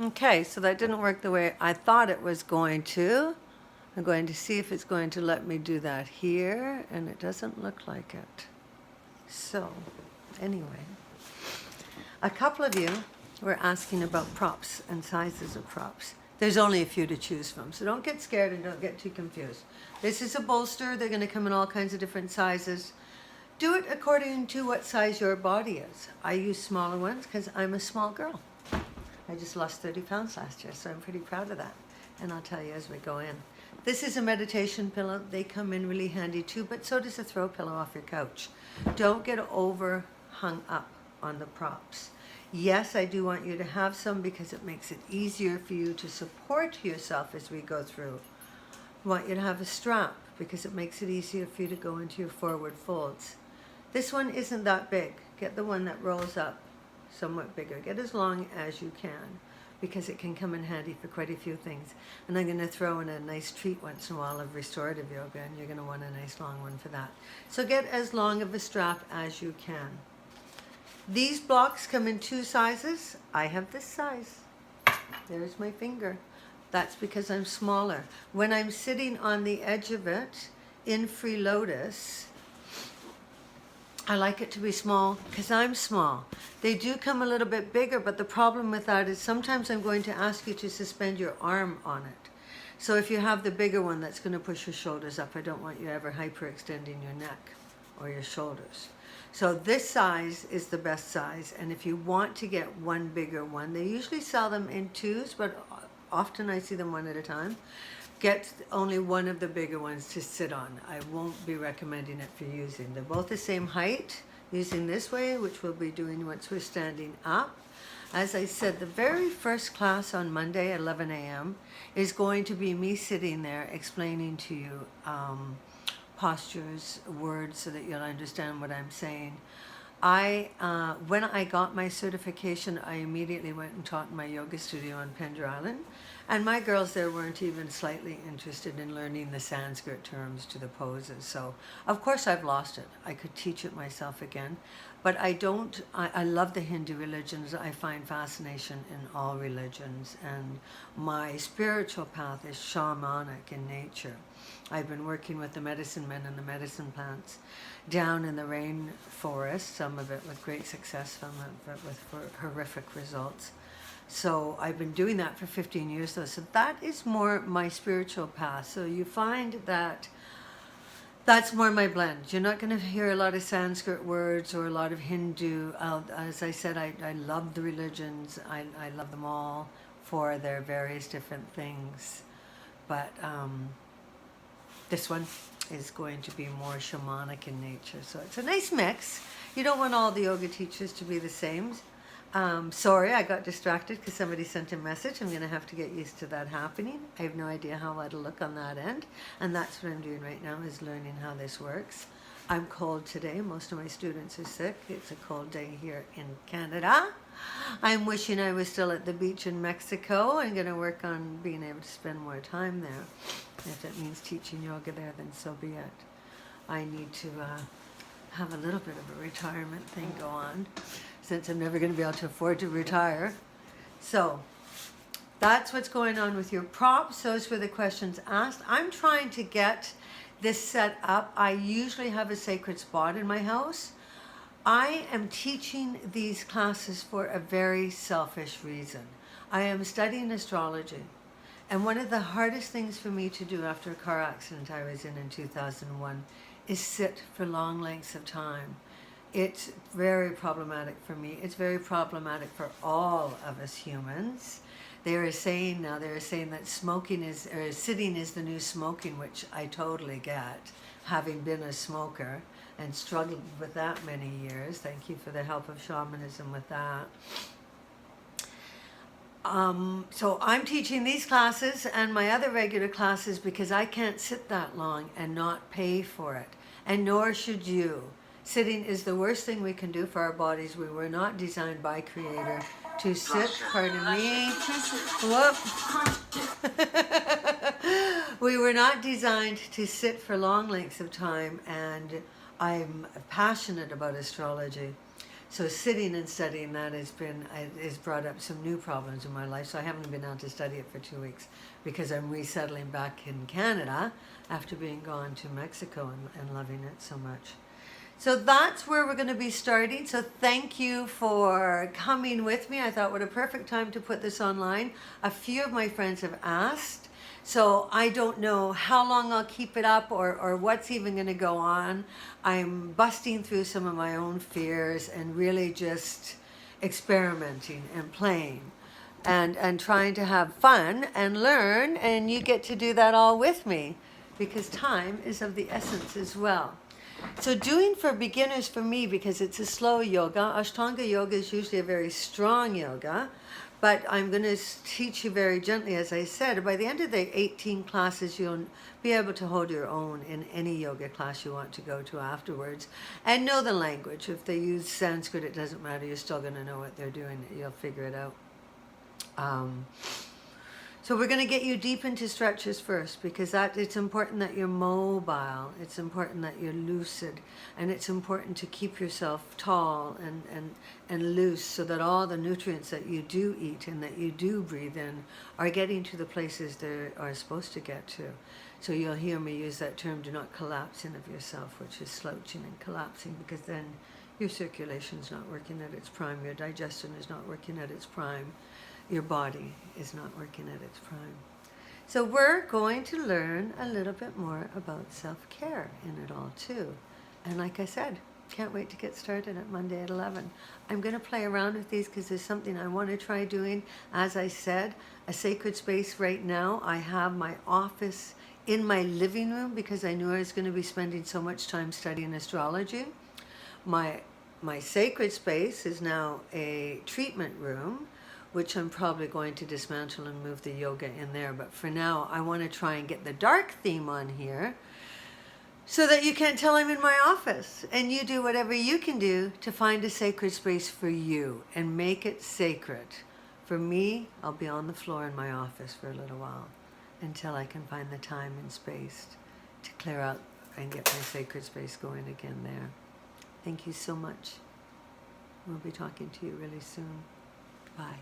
Okay, so that didn't work the way I thought it was going to. I'm going to see if it's going to let me do that here, and it doesn't look like it. So, anyway, a couple of you were asking about props and sizes of props. There's only a few to choose from, so don't get scared and don't get too confused. This is a bolster. They're going to come in all kinds of different sizes. Do it according to what size your body is. I use smaller ones because I'm a small girl. I just lost 30 pounds last year, so I'm pretty proud of that. And I'll tell you as we go in. This is a meditation pillow. They come in really handy too, but so does a throw pillow off your couch. Don't get over hung up on the props. Yes, I do want you to have some because it makes it easier for you to support yourself as we go through. I want you to have a strap because it makes it easier for you to go into your forward folds. This one isn't that big. Get the one that rolls up somewhat bigger. Get as long as you can because it can come in handy for quite a few things. And I'm going to throw in a nice treat once in a while of restorative yoga, and you're going to want a nice long one for that. So get as long of a strap as you can. These blocks come in 2 sizes. I have this size. There's my finger. That's because I'm smaller. When I'm sitting on the edge of it in free lotus, I like it to be small because I'm small. They do come a little bit bigger, but the problem with that is sometimes I'm going to ask you to suspend your arm on it. So if you have the bigger one, that's going to push your shoulders up. I don't want you ever hyperextending your neck or your shoulders. So this size is the best size, and if you want to get one bigger one, they usually sell them in 2s, but often I see them one at a time. Get only one of the bigger ones to sit on. I won't be recommending it for using. They're both the same height, using this way, which we'll be doing once we're standing up. As I said, the very first class on Monday at 11 a.m. is going to be me sitting there explaining to you postures, words, so that you'll understand what I'm saying. When I got my certification, I immediately went and taught in my yoga studio on Pender Island. And my girls there weren't even slightly interested in learning the Sanskrit terms to the poses. So, of course, I've lost it. I could teach it myself again. But I love the Hindu religions. I find fascination in all religions. And my spiritual path is shamanic in nature. I've been working with the medicine men and the medicine plants down in the rainforest, some of it with great success, some of it with horrific results. So I've been doing that for 15 years though. So that is more my spiritual path. So you find that that's more my blend. You're not going to hear a lot of Sanskrit words or a lot of Hindu. As I said, I love the religions. I love them all for their various different things. But this one is going to be more shamanic in nature. So it's a nice mix. You don't want all the yoga teachers to be the same. Sorry, I got distracted because somebody sent a message. I'm going to have to get used to that happening. I have no idea how it'll look on that end. And that's what I'm doing right now, is learning how this works. I'm cold today. Most of my students are sick. It's a cold day here in Canada. I'm wishing I was still at the beach in Mexico. I'm going to work on being able to spend more time there. If it means teaching yoga there, then so be it. I need to have a little bit of a retirement thing go on, since I'm never going to be able to afford to retire. So that's what's going on with your props. Those were the questions asked. I'm trying to get this set up. I usually have a sacred spot in my house. I am teaching these classes for a very selfish reason. I am studying astrology. And one of the hardest things for me to do after a car accident I was in 2001 is sit for long lengths of time. It's very problematic for me. It's very problematic for all of us humans. They are saying that smoking is, or sitting is the new smoking, which I totally get, having been a smoker and struggled with that many years. Thank you for the help of shamanism with that. So I'm teaching these classes and my other regular classes because I can't sit that long and not pay for it. And nor should you. Sitting is the worst thing we can do for our bodies. We were not designed by Creator to sit, pardon me, whoop. We were not designed to sit for long lengths of time, and I'm passionate about astrology. So sitting and studying that has brought up some new problems in my life. So I haven't been able to study it for 2 weeks because I'm resettling back in Canada after being gone to Mexico and loving it so much. So that's where we're going to be starting. So thank you for coming with me. I thought what a perfect time to put this online. A few of my friends have asked. So I don't know how long I'll keep it up or what's even going to go on. I'm busting through some of my own fears and really just experimenting and playing and trying to have fun and learn. And you get to do that all with me because time is of the essence as well. So doing for beginners for me, because it's a slow yoga, Ashtanga yoga is usually a very strong yoga, but I'm going to teach you very gently, as I said. By the end of the 18 classes, you'll be able to hold your own in any yoga class you want to go to afterwards and know the language. If they use Sanskrit, it doesn't matter. You're still going to know what they're doing. You'll figure it out. So we're going to get you deep into stretches first because it's important that you're mobile, it's important that you're lucid, and it's important to keep yourself tall and loose so that all the nutrients that you do eat and that you do breathe in are getting to the places they are supposed to get to. So you'll hear me use that term, do not collapse in of yourself, which is slouching and collapsing, because then your circulation's not working at its prime, your digestion is not working at its prime, your body is not working at its prime. So we're going to learn a little bit more about self-care in it all too. And like I said, can't wait to get started at Monday at 11. I'm going to play around with these because there's something I want to try doing. As I said, a sacred space right now. I have my office in my living room because I knew I was going to be spending so much time studying astrology. My sacred space is now a treatment room, which I'm probably going to dismantle and move the yoga in there. But for now, I want to try and get the dark theme on here so that you can't tell I'm in my office. And you do whatever you can do to find a sacred space for you and make it sacred. For me, I'll be on the floor in my office for a little while until I can find the time and space to clear out and get my sacred space going again there. Thank you so much. We'll be talking to you really soon. Bye.